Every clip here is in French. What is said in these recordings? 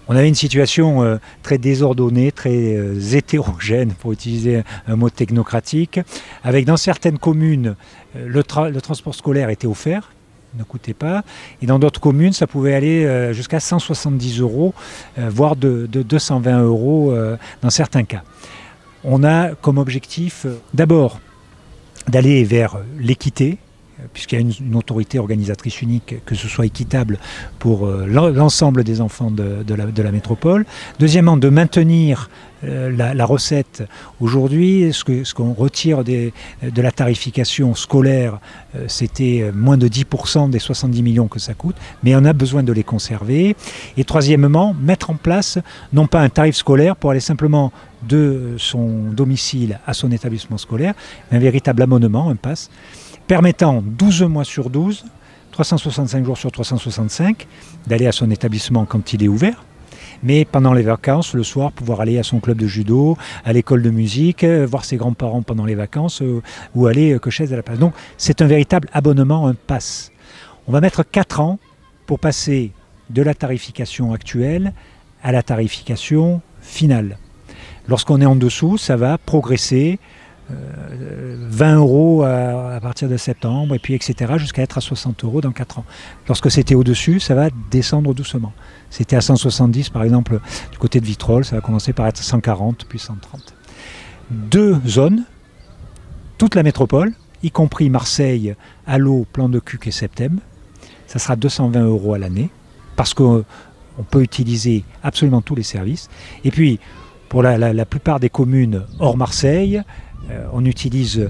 On avait une situation très désordonnée, très hétérogène, pour utiliser un mot technocratique, avec dans certaines communes, le transport scolaire était offert, ne coûtait pas, et dans d'autres communes, ça pouvait aller jusqu'à 170 €, voire de 220 € dans certains cas. On a comme objectif d'abord d'aller vers l'équité, puisqu'il y a une autorité organisatrice unique, que ce soit équitable pour l'ensemble des enfants de la métropole. Deuxièmement, de maintenir la recette. Aujourd'hui, ce qu'on retire de la tarification scolaire, c'était moins de 10% des 70 millions que ça coûte, mais on a besoin de les conserver. Et troisièmement, mettre en place, non pas un tarif scolaire pour aller simplement de son domicile à son établissement scolaire, mais un véritable abonnement, un pass, permettant 12 mois sur 12, 365 jours sur 365, d'aller à son établissement quand il est ouvert, mais pendant les vacances, le soir, pouvoir aller à son club de judo, à l'école de musique, voir ses grands-parents pendant les vacances, ou aller cocher à la place. Donc c'est un véritable abonnement, un pass. On va mettre 4 ans pour passer de la tarification actuelle à la tarification finale. Lorsqu'on est en dessous, ça va progresser, 20 € à partir de septembre, et puis etc. jusqu'à être à 60 € dans 4 ans. Lorsque c'était au-dessus, ça va descendre doucement. C'était à 170 par exemple du côté de Vitrolles, ça va commencer par être 140 puis 130. 2 zones, toute la métropole, y compris Marseille, Allo, Plan de Cuques et Septem, ça sera 220 € à l'année, parce qu'on peut utiliser absolument tous les services. Et puis, pour la plupart des communes hors Marseille, on n'utilise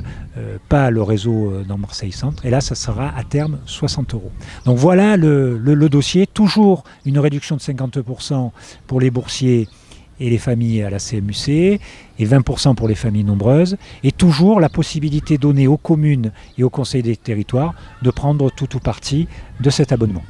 pas le réseau dans Marseille Centre, et là ça sera à terme 60 €. Donc voilà le dossier, toujours une réduction de 50% pour les boursiers et les familles à la CMUC, et 20% pour les familles nombreuses, et toujours la possibilité donnée aux communes et aux conseils des territoires de prendre tout ou partie de cet abonnement.